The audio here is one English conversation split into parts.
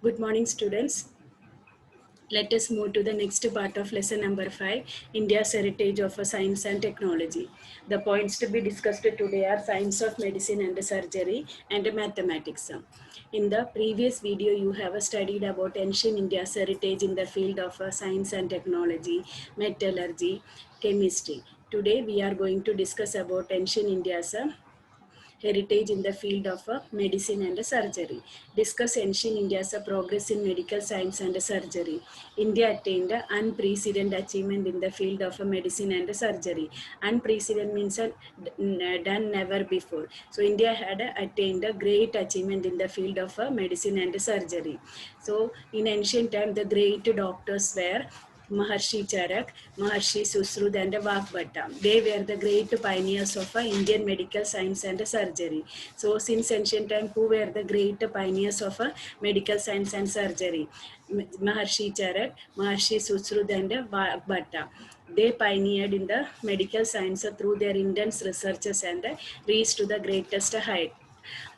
Good morning, students. Let us move to the next part of lesson number 5, India's heritage of science and technology. The points to be discussed today are science of medicine and surgery and mathematics. In the previous video, you have studied about ancient India's heritage in the field of science and technology, metallurgy, chemistry. Today, we are going to discuss about ancient India's heritage in the field of medicine and surgery. Discuss ancient India's progress in medical science and surgery. India attained unprecedented achievement in the field of medicine and surgery. Unprecedented means done never before. So India had attained a great achievement in the field of medicine and surgery. So in ancient time, the great doctors were Maharshi Charak, Maharshi Susrut and Vakbhatta. They were the great pioneers of Indian medical science and surgery. So since ancient time, who were the great pioneers of medical science and surgery? Maharshi Charak, Maharshi Susrut and Vakbhatta. They pioneered in the medical science through their intense researches and reached to the greatest height.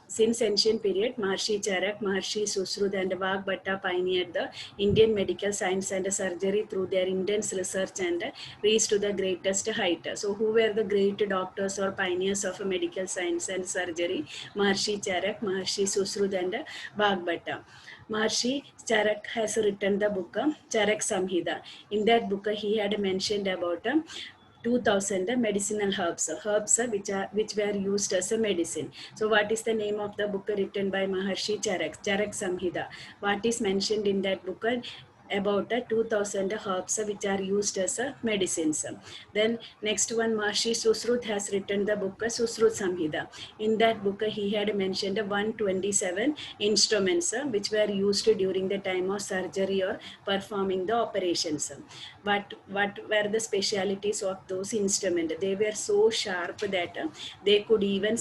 Since ancient period, Maharshi Charak, Maharshi Susrut and Vakbhatta pioneered the Indian medical science and surgery through their intense research and reached to the greatest height. So who were the great doctors or pioneers of medical science and surgery? Maharshi Charak, Maharshi Susrut and Vakbhatta. Maharshi Charak has written the book Charak Samhita. In that book, he had mentioned about 2000 medicinal herbs which were used as a medicine. So what is the name of the book written by Maharshi Charak Samhita? What is mentioned in that book about 2000 herbs which are used as medicines? Then next one, Maharshi Susrut has written the book Susrut Samhita. In that book he had mentioned 127 instruments which were used during the time of surgery or performing the operations. What were the specialities of those instruments? They were so sharp that they could even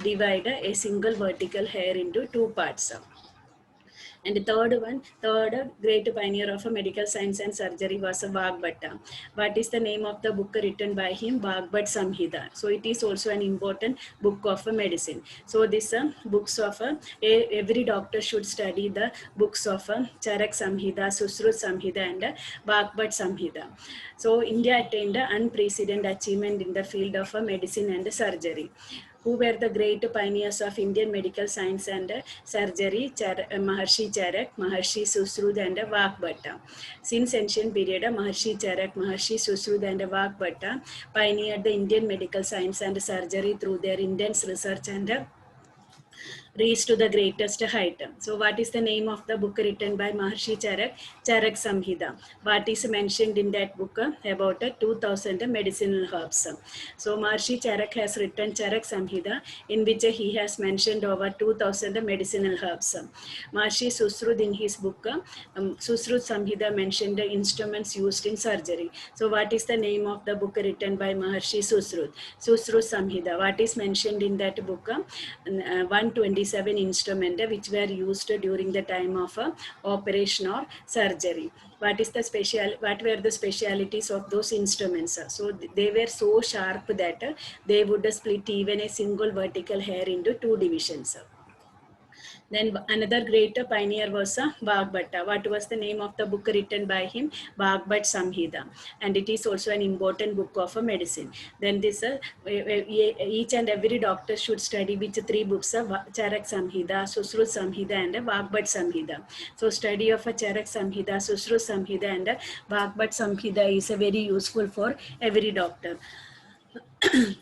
divide a single vertical hair into two parts. And the third great pioneer of medical science and surgery was Vagbhatta. What is the name of the book written by him? Vagbhat Samhita. So it is also an important book of medicine. So this books of every doctor should study the books of Charak Samhita, Susrut Samhita, and Vagbhat Samhita. So India attained unprecedented achievement in the field of medicine and surgery. Who were the great pioneers of Indian medical science and surgery? Maharshi Charak, Maharshi Susrut and Vakbhatta. Since ancient period, Maharshi Charak, Maharshi Susrut and Vakbhatta pioneered the Indian medical science and surgery through their intense research and reached to the greatest height. So what is the name of the book written by Maharshi Charak? Charak Samhita. What is mentioned in that book about 2000 medicinal herbs? So Maharshi Charak has written Charak Samhita, in which he has mentioned over 2000 medicinal herbs. Maharshi Susrut in his book Susrut Samhita mentioned the instruments used in surgery. So what is the name of the book written by Maharshi Susrut? Susrut Samhita. What is mentioned in that book? 127 instruments which were used during the time of operation or surgery. What were the specialities of those instruments? So they were so sharp that they would split even a single vertical hair into two divisions. Then another great pioneer was Vagbhatta. What was the name of the book written by him? Vagbhat Samhita. And it is also an important book of medicine. Then this each and every doctor should study which three books: Charak Samhita, Susrut Samhita, and Vagbhat Samhita. So study of Charak Samhita, Susrut Samhita, and Vagbhat Samhita is very useful for every doctor.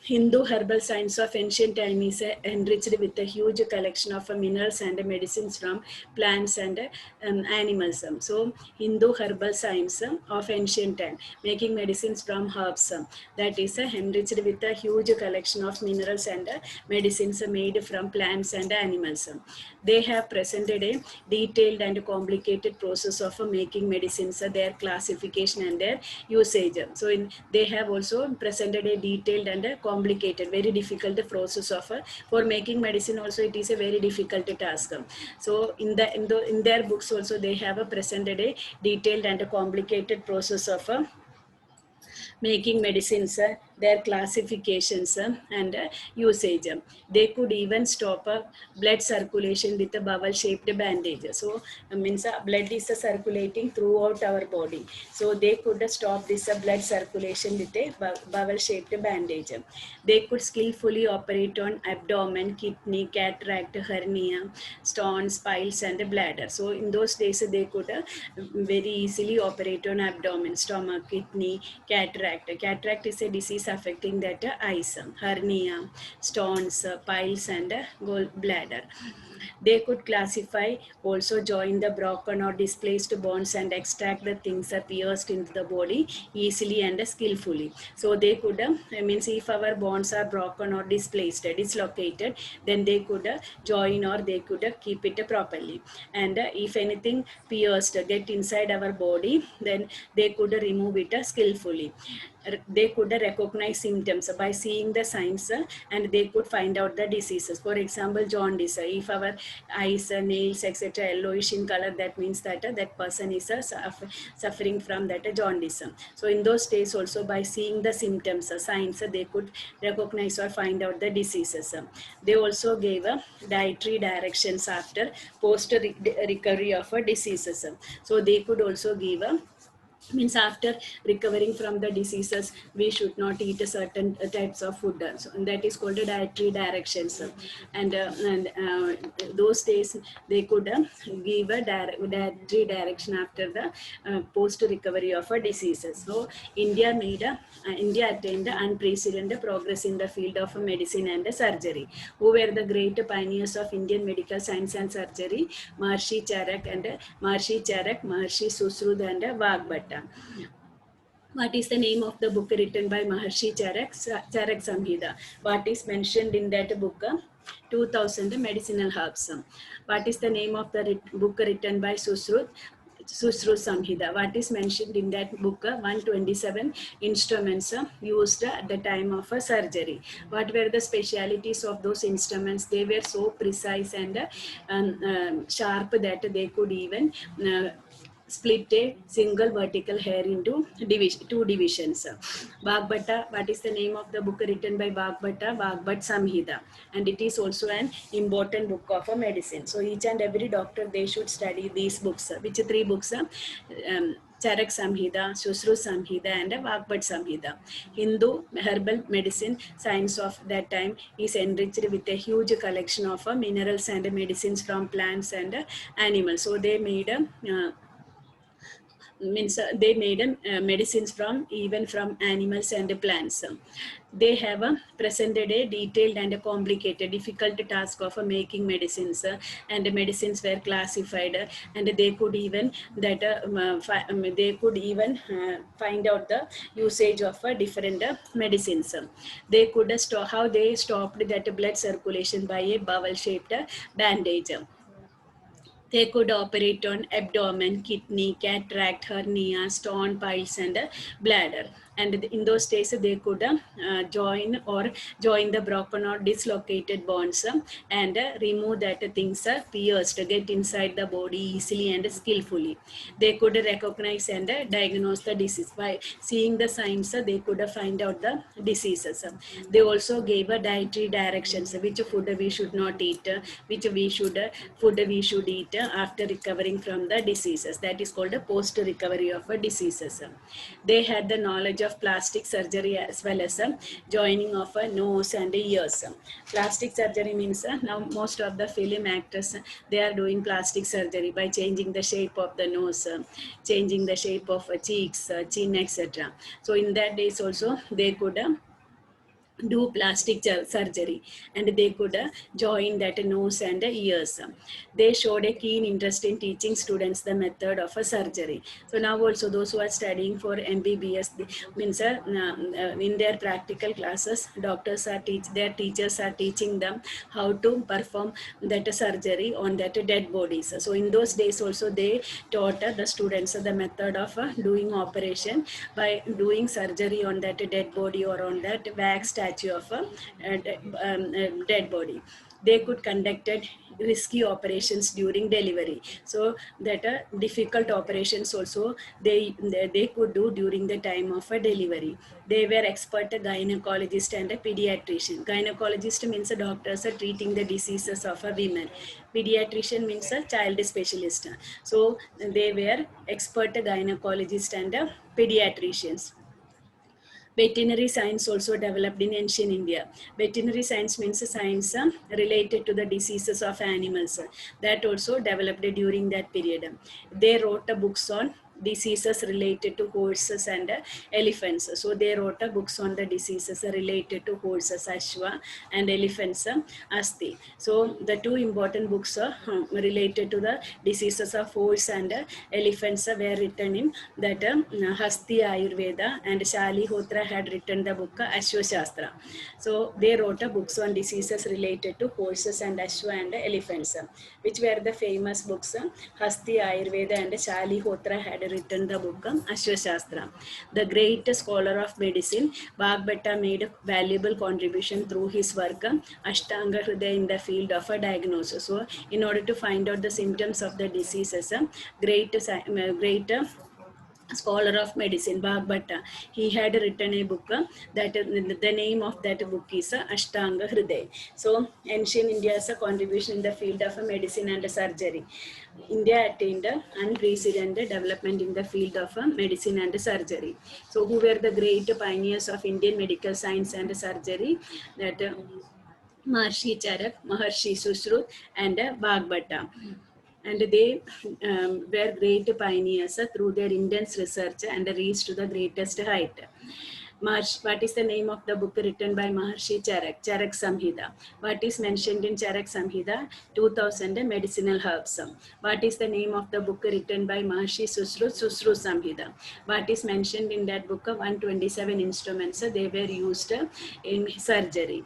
Hindu herbal science of ancient time is enriched with a huge collection of minerals and medicines from plants and animals. So Hindu herbal science of ancient time, making medicines from herbs, that is enriched with a huge collection of minerals and medicines made from plants and animals. They have presented a detailed and complicated process of making medicines, their classification and their usage. So they have also presented a detailed and a complicated, very difficult process of for making medicine. Also, it is a very difficult task. So in their books also they have presented a detailed and a complicated process of making medicines, their classifications and usage. They could even stop blood circulation with a bowel-shaped bandage. So, means blood is circulating throughout our body. So, they could stop this blood circulation with a bowel-shaped bandage. They could skillfully operate on abdomen, kidney, cataract, hernia, stones, piles, and bladder. So, in those days, they could very easily operate on abdomen, stomach, kidney, cataract. Cataract is a disease affecting that eyes, hernia, stones, piles, and gallbladder. They could classify, also join the broken or displaced bones and extract the things pierced into the body easily and skillfully. So they could, means if our bones are broken or displaced, dislocated, then they could join or they could keep it properly. And if anything pierced get inside our body, then they could remove it skillfully. They could recognize symptoms by seeing the signs and they could find out the diseases. For example, jaundice. If our eyes, nails, etc. yellowish in color, that means that that person is suffering from that jaundice. So in those days also, by seeing the symptoms, signs, they could recognize or find out the diseases. They also gave dietary directions after post recovery of diseases. So they could also give means after recovering from the diseases, we should not eat a certain types of food. So that is called a dietary directions. And those days they could give a dietary direction after the post recovery of diseases. So India attained unprecedented progress in the field of medicine and surgery. Who were the great pioneers of Indian medical science and surgery? Maharshi Charak, Maharshi Sushrut, and Vagbhatta. What is the name of the book written by Maharshi Charak? Charak Samhita. What is mentioned in that book? 2000 medicinal herbs. What is the name of the book written by Sushrut? Sushrut Samhita. What is mentioned in that book? 127 instruments used at the time of a surgery. What were the specialities of those instruments? They were so precise and sharp that they could even split a single vertical hair into two divisions. Vagbhatta, what is the name of the book written by Vagbhatta? Vagbhat Samhita. And it is also an important book of a medicine. So each and every doctor, they should study these books. Which three books? Charak Samhita, Sushrut Samhita, and Vagbhat Samhita. Hindu herbal medicine science of that time is enriched with a huge collection of minerals and medicines from plants and animals. So they made they made medicines from even from animals and plants. They have presented a detailed and a complicated difficult task of making medicines, and medicines were classified, and they could even they could even find out the usage of different medicines. They could how they stopped that blood circulation by a bowel shaped bandage. They could operate on abdomen, kidney, cataract, hernia, stone, piles, and bladder. And in those days, they could join the broken or dislocated bones and remove that things pierced, get inside the body easily and skillfully. They could recognize and diagnose the disease. By seeing the signs, they could find out the diseases. They also gave dietary directions, which food we should not eat, which food we should eat after recovering from the diseases. That is called a post recovery of diseases. They had the knowledge of plastic surgery as well as joining of a nose and ears. Plastic surgery means now most of the film actors, they are doing plastic surgery by changing the shape of the nose, changing the shape of cheeks, chin, etc. So in that days also they could do plastic surgery, and they could join that nose and ears. They showed a keen interest in teaching students the method of a surgery. So now also those who are studying for MBBS, means in their practical classes, their teachers are teaching them how to perform that surgery on that dead bodies. So in those days also they taught the students the method of doing operation by doing surgery on that dead body or on that wax statue of a dead body. They could conducted risky operations during delivery. So that difficult operations also they could do during the time of a delivery. They were expert gynecologist and a pediatrician. Gynecologist means a doctors are treating the diseases of a women. Pediatrician means a child specialist. So they were expert gynecologist and pediatricians. Veterinary science also developed in ancient India. Veterinary science means a science related to the diseases of animals that also developed during that period. They wrote books on diseases related to horses and elephants. So they wrote books on the diseases related to horses, Ashwa, and elephants, Asti. So the two important books related to the diseases of horse and elephants were written in that Hasti Ayurveda, and Shali Hotra had written the book Ashwashastra. So they wrote books on diseases related to horses and Ashwa and elephants, which were the famous books. Hasti Ayurveda and Shali Hotra had written the book Ashwashastra. The great scholar of medicine, Bhagbhatta made a valuable contribution through his work Ashtanga Hridaya in the field of a diagnosis. So in order to find out the symptoms of the diseases, great scholar of medicine, Bhagbhatta, he had written a book that the name of that book is Ashtanga Hridaya. So ancient India's contribution in the field of medicine and surgery. India attained unprecedented development in the field of medicine and surgery. So who were the great pioneers of Indian medical science and surgery? That Maharshi Charak, Maharshi Sushrut, and Bhagbhatta. And they were great pioneers through their intense research and reached to the greatest height. What is the name of the book written by Maharshi Charak? Charak Samhita. What is mentioned in Charak Samhita? 2000 medicinal herbs. What is the name of the book written by Maharshi Sushrut? Sushrut Samhita. What is mentioned in that book? 127 instruments they were used in surgery.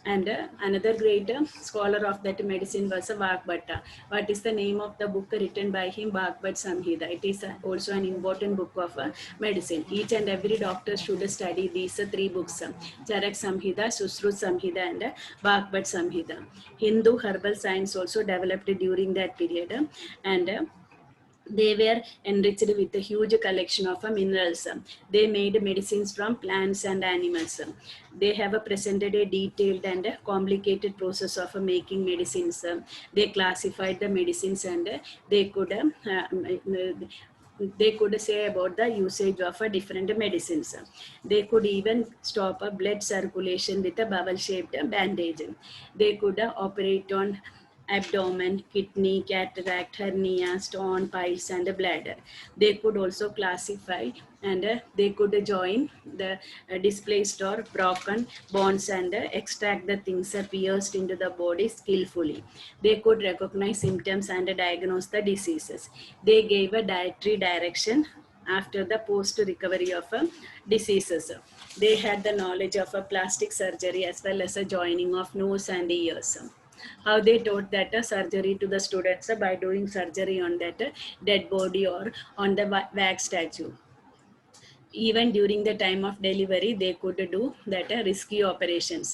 And another great scholar of that medicine was Bhagbhatta. What is the name of the book written by him? Bhagbhat Samhita. It is also an important book of medicine. Each and every doctor should study these three books: Charak Samhita, Sushrut Samhita, and Bhagbhat Samhita. Hindu herbal science also developed during that period, and they were enriched with a huge collection of minerals. They made medicines from plants and animals. They have presented a detailed and complicated process of making medicines. They classified the medicines, and they could say about the usage of different medicines. They could even stop a blood circulation with a bubble shaped bandage. They could operate on abdomen, kidney, cataract, hernia, stone, piles, and bladder. They could also classify, and they could join the displaced or broken bones and extract the things pierced into the body skillfully. They could recognize symptoms and diagnose the diseases. They gave a dietary direction after the post recovery of diseases. They had the knowledge of a plastic surgery as well as a joining of nose and ears. How they taught that surgery to the students by doing surgery on that dead body or on the wax statue. Even during the time of delivery, they could do that risky operations.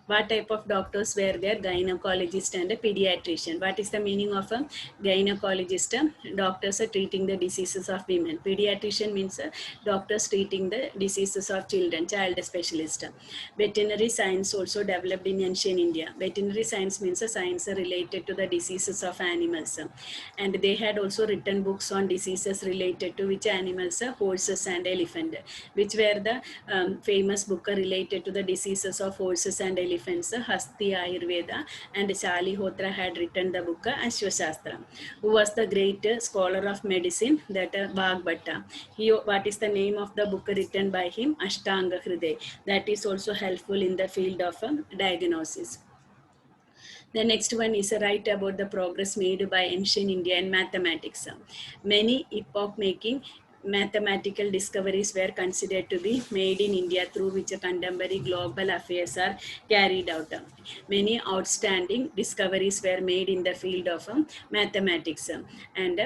What type of doctors were there? Gynecologist and a pediatrician. What is the meaning of a gynecologist? Doctors are treating the diseases of women. Pediatrician means doctors treating the diseases of children, child specialist. Veterinary science also developed in ancient India. Veterinary science means a science related to the diseases of animals. And they had also written books on diseases related to which animals? Horses and elephant, which were the famous book related to the diseases of horses and elephants, Hasti Ayurveda, and Shali Hotra had written the book Ashwashastra. Who was the great scholar of medicine? That Bhagbhatta. What is the name of the book written by him? Ashtanga Hridaya. That is also helpful in the field of diagnosis. The next one is a write about the progress made by ancient India in mathematics. Many epoch-making mathematical discoveries were considered to be made in India through which contemporary global affairs are carried out. Many outstanding discoveries were made in the field of mathematics, and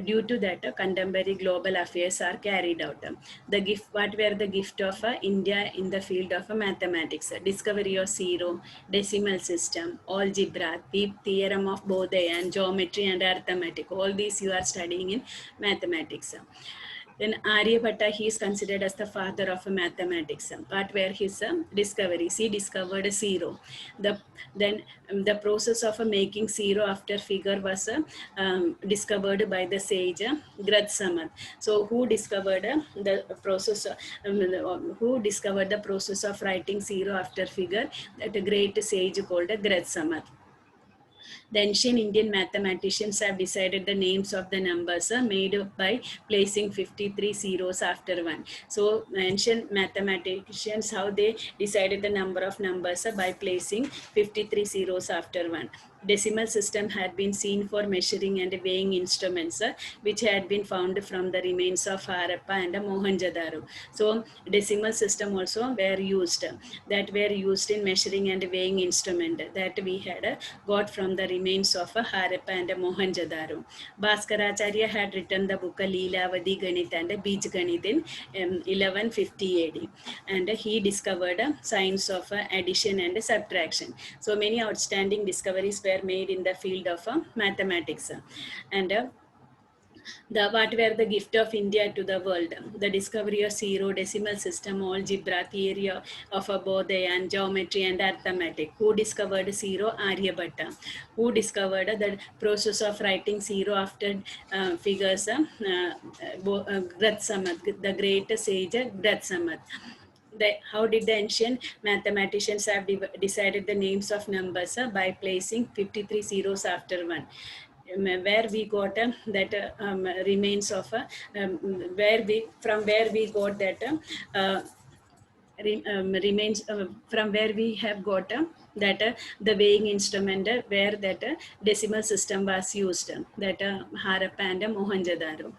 due to that, contemporary global affairs are carried out. The gift, what were the gift of India in the field of mathematics? Discovery of zero, decimal system, algebra, the theorem of Bodleian, geometry and arithmetic. All these you are studying in mathematics. Then Aryabhatta, he is considered as the father of mathematics. What were his discoveries? He discovered zero. The process of making zero after figure was discovered by the sage Grad Samad. So who discovered the process? Who discovered the process of writing zero after figure? That great sage called Grad Samad. The ancient Indian mathematicians have decided the names of the numbers made by placing 53 zeros after one. So ancient mathematicians, how they decided the number of numbers by placing 53 zeros after one. Decimal system had been seen for measuring and weighing instruments, which had been found from the remains of Harappa and Mohenjo-daro. So decimal system also were used, that were used in measuring and weighing instrument, that we had got from the remains of Harappa and Mohenjo-daro. Bhaskaracharya had written the book Leelavadi Ganit and Bij Ganit in 1150 AD, and he discovered science of addition and subtraction. So many outstanding discoveries were made in the field of mathematics, and what were the gift of India to the world? The discovery of zero, decimal system, algebra, theory of Bodleian, geometry and arithmetic. Who discovered zero? Aryabhatta. Who discovered the process of writing zero after figures? Grad Samad, the great sage Grad Samad. How did the ancient mathematicians have decided the names of numbers? By placing 53 zeros after one. Where we got that remains of where we got that remains from where we have got that the weighing instrument where that decimal system was used, that Harappa and Mohenjo-daro.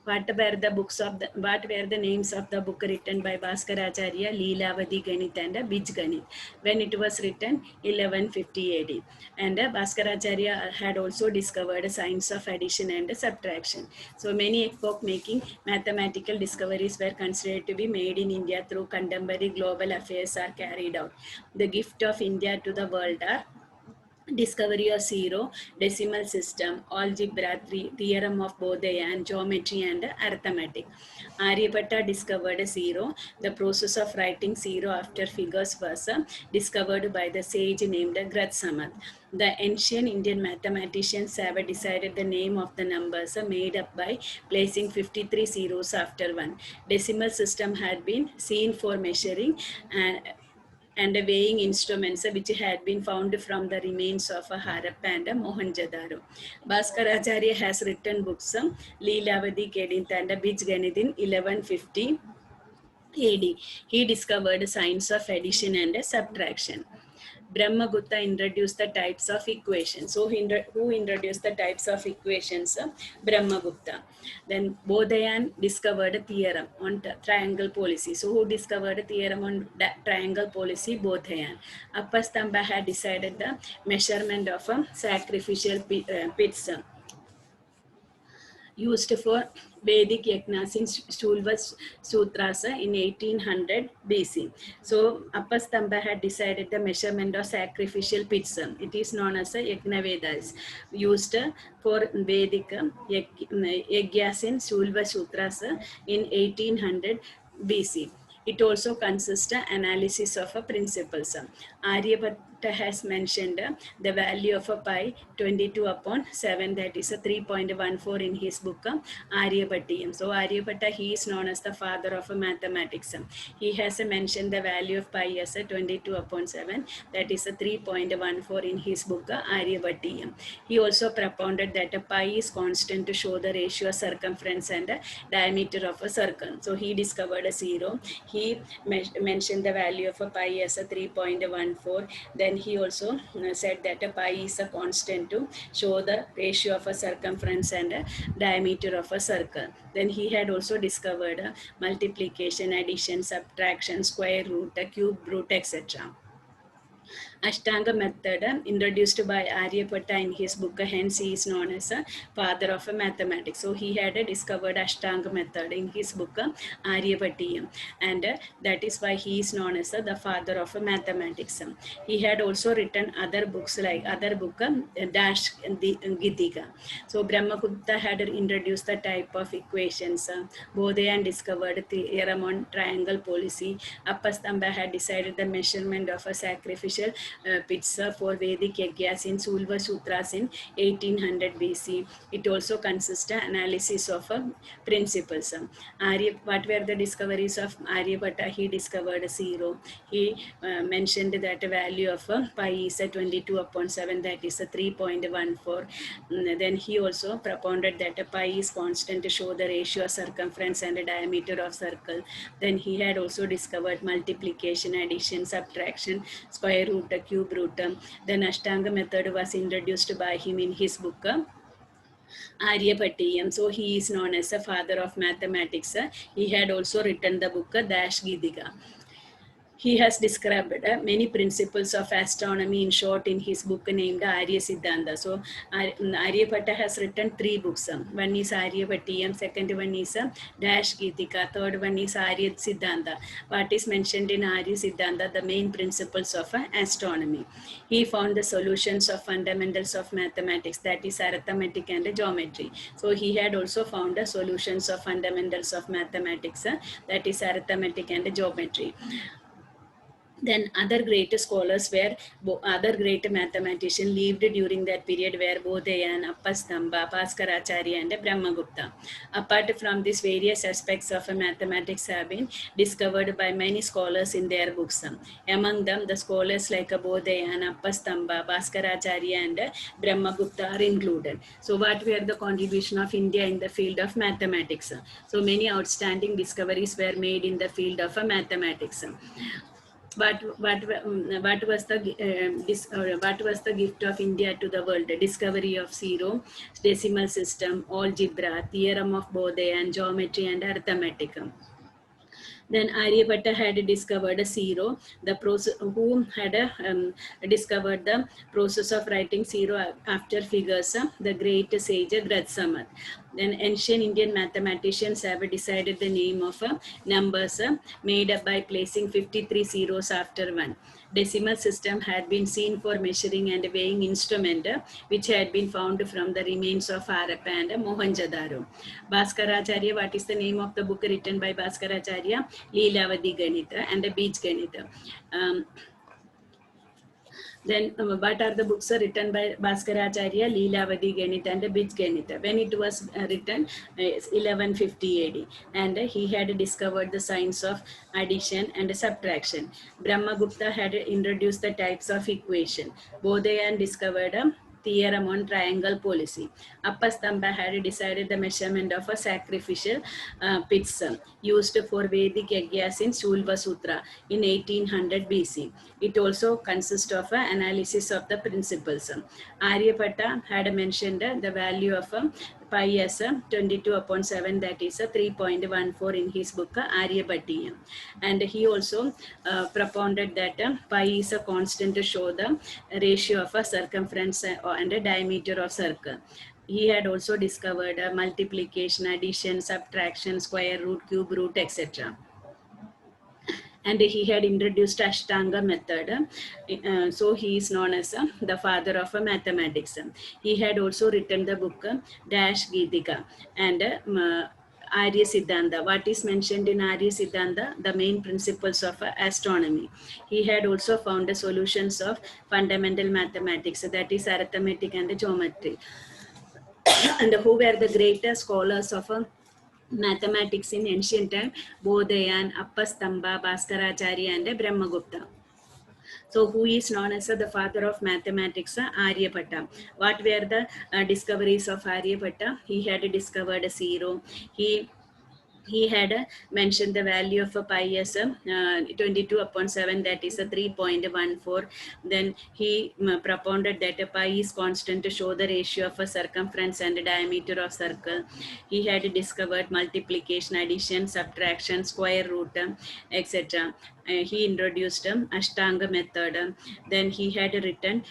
What were the names of the book written by Bhaskaracharya? Leelavadi Ganit and Bij Ganit. When it was written, 1150 AD. And Bhaskaracharya had also discovered science of addition and subtraction. So many epoch-making mathematical discoveries were considered to be made in India through contemporary global affairs are carried out. The gift of India to the world are discovery of zero, decimal system, algebra, theorem of Bodleian, geometry and arithmetic. Aryabhatta discovered zero. The process of writing zero after figures was discovered by the sage named Grad Samad. The ancient Indian mathematicians have decided the name of the numbers made up by placing 53 zeros after one. Decimal system had been seen for measuring and weighing instruments which had been found from the remains of Harappa and Mohenjo-daro. Bhaskaracharya has written books Leelavadi Ganit and Bij Ganit in 1150 AD. He discovered science of addition and subtraction. Brahmagupta introduced the types of equations. So who introduced the types of equations? Brahmagupta. Then Bodleian discovered a theorem on triangle policy. So who discovered a theorem on triangle policy? Bodleian. Apastamba had decided the measurement of sacrificial pits used for Vedic yajnas in Shulva Sutras in 1800 BC. So Apastamba had decided the measurement of sacrificial pits. It is known as Yajna Vedas, used for Vedic yajnas in Shulva Sutras in 1800 BC. It also consists analysis of principles. Aryabhatta has mentioned the value of pi 22 upon 7, that is a 3.14 in his book Aryabhattiyam. So Aryabhatta, he is known as the father of mathematics. He has mentioned the value of pi as a 22 upon 7, that is a 3.14 in his book Aryabhattiyam. He also propounded that pi is constant to show the ratio of circumference and diameter of a circle. So he discovered a zero. He mentioned the value of pi as a 3.14. Then then he also said that a pi is a constant to show the ratio of a circumference and a diameter of a circle. Then he had also discovered multiplication, addition, subtraction, square root, cube root, etc. Ashtanga method introduced by Aryabhatta in his book, hence he is known as a father of mathematics. So he had discovered Ashtanga method in his book Aryabhattiyam, and that is why he is known as the father of mathematics. He had also written other books like other book Dash Gitika. So Brahmagupta had introduced the type of equations. Bodhayan discovered theorem on triangle policy. Appastamba had decided the measurement of a sacrificial pizza for Vedic yajnas in Sulva Sutras in 1800 BC. It also consists of analysis of principles. What were the discoveries of Aryabhatta? He discovered zero. He mentioned that the value of pi is 22 upon 7, that is 3.14. Then he also propounded that pi is constant to show the ratio of circumference and the diameter of circle. Then he had also discovered multiplication, addition, subtraction, square root, cube root. Then Ashtanga method was introduced by him in his book Aryabhattiyam. So he is known as the father of mathematics. He had also written the book Dash Gidika. He has described many principles of astronomy in short in his book named Arya Siddhanta. So Aryabhatta has written 3 books. One is Aryabhattiyam, second one is Dash Gitika, third one is Arya Siddhanta. What is mentioned in Arya Siddhanta? The main principles of astronomy. He found the solutions of fundamentals of mathematics, that is arithmetic and geometry. So he had also found the solutions of fundamentals of mathematics, that is arithmetic and geometry. Then other great scholars were, other great mathematicians lived during that period were Bodhayan, Appastamba, Bhaskaracharya and Brahmagupta. Apart from these, various aspects of mathematics have been discovered by many scholars in their books. Among them, the scholars like Bodhayan, Appastamba, Bhaskaracharya and Brahmagupta are included. So what were the contribution of India in the field of mathematics? So many outstanding discoveries were made in the field of mathematics. What was the gift of India to the world? Discovery of zero, decimal system, algebra, theorem of Bodhayan, geometry and arithmetic. Then Aryabhatta had discovered zero, the process, who had discovered the process of writing zero after figures, the great sage Gradsamat. Then ancient Indian mathematicians have decided the name of numbers made up by placing 53 zeros after 1. Decimal system had been seen for measuring and weighing instrument, which had been found from the remains of Harappa and Mohenjo-daro. Bhaskaracharya, what is the name of the book written by Bhaskaracharya? Leelavati Ganita and Beej Ganita. Then what are the books written by Bhaskaracharya? Leelavati Ganita and Beej Ganita. When it was written, 1150 AD. And he had discovered the science of addition and subtraction. Brahmagupta had introduced the types of equation. Bodhayan discovered theorem on triangle policy. Appastamba had decided the measurement of a sacrificial pits used for Vedic yajnas in Sulva Sutra in 1800 BC. It also consists of an analysis of the principles. Aryabhatta had mentioned the value of pi as 22 upon 7, that is 3.14 in his book Aryabhattiyam. And he also propounded that pi is a constant to show the ratio of a circumference and a diameter of circle. He had also discovered multiplication, addition, subtraction, square root, cube root, etc. And he had introduced Ashtanga method. So he is known as the father of mathematics. He had also written the book Dash Gitika and Arya Siddhanta. What is mentioned in Arya Siddhanta? The main principles of astronomy. He had also found the solutions of fundamental mathematics, that is arithmetic and geometry. And who were the greatest scholars of mathematics in ancient time? Bodhayan, Appastamba, Bhaskaracharya and Brahmagupta. So who is known as the father of mathematics? Aryabhatta. What were the discoveries of Aryabhatta? He had discovered zero. He he had mentioned the value of a pi as 22 upon 7, that is a 3.14. Then he propounded that a pi is constant to show the ratio of a circumference and diameter of circle. He had discovered multiplication, addition, subtraction, square root, etc. He introduced Ashtanga method. Then he had written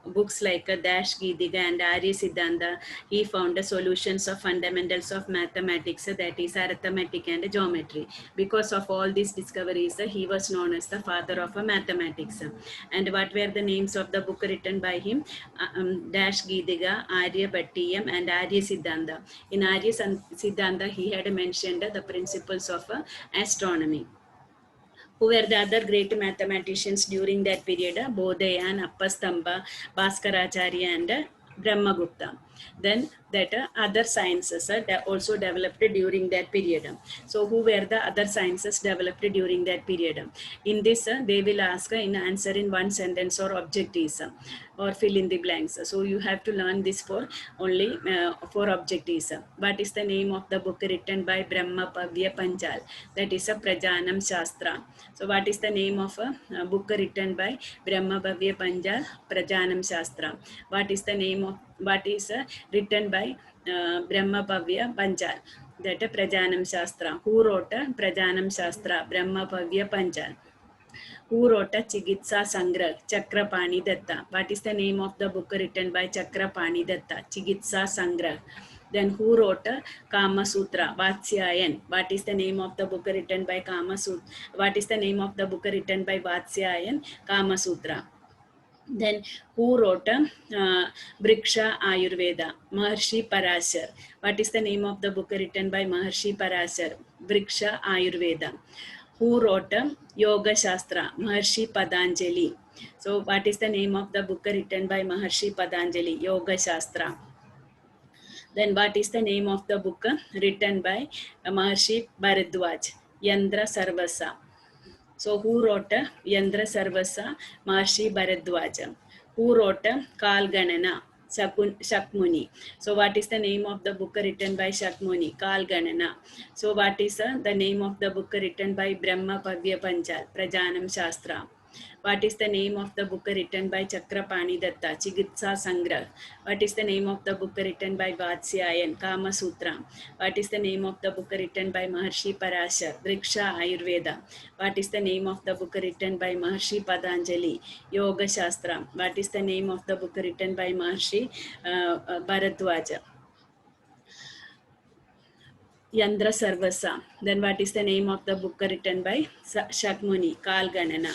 books like Dash Gidiga and Arya Siddhanta. He found the solutions of fundamentals of mathematics, that is arithmetic and geometry. Because of all these discoveries, he was known as the father of mathematics. And what were the names of the book written by him? Dash Gidiga, Arya Bhattiyam and Arya Siddhanta. In Arya Siddhanta, he had mentioned the principles of astronomy. Who were the other great mathematicians during that period? Bodhayan, Appastamba, Bhaskaracharya and Brahmagupta. Then that other sciences also developed during that period. So who were the other sciences developed during that period? In this, they will ask in answer in one sentence or objectives or fill in the blanks. So you have to learn this for only for objectives. What is the name of the book written by Brahma Pavya Panchal? That is a Prajanam Shastra. So what is the name of a book written by Brahma Bhavya Panchal? Prajanam Shastra. What is the name of what is written by Brahma Bhavya Panchal? That Prajanam Shastra. Who wrote Prajanam Shastra? Brahma Bhavya Panchal. Who wrote a Chigitsa Sangrah? Chakrapani Datta. What is the name of the book written by Chakrapani Datta? Chigitsa Sangrah. Then who wrote Kama Sutra? Vatsyayan. What is the name of the book written by Kama Sutra? What is the name of the book written by Vatsyayan? Kama Sutra. Then who wrote Briksha Ayurveda? Maharshi Parashar. What is the name of the book written by Maharshi Parashar? Briksha Ayurveda. Who wrote Yoga Shastra? Maharshi Patanjali. So what is the name of the book written by Maharshi Patanjali? Yoga Shastra. Then what is the name of the book written by Maharshi Bharadwaj? Yandra Sarvasa. So who wrote Yandra Sarvasa? Maharshi Bharadwaja. Who wrote Kal Ganana? Shakmuni. So what is the name of the book written by Shakmuni? Kal Ganana. So what is the name of the book written by Brahma Pavya Panchal? Prajanam Shastra. What is the name of the book written by Chakrapani Datta? Chigitsa Sangrah. What is the name of the book written by Vatsyayan? Kama Sutra. What is the name of the book written by Maharshi Parashar? Vriksha Ayurveda. What is the name of the book written by Maharshi Patanjali? Yoga Shastra. What is the name of the book written by Maharshi Bharadwaja? Yandra Sarvasa. Then what is the name of the book written by Shakmuni? Kal Ganana.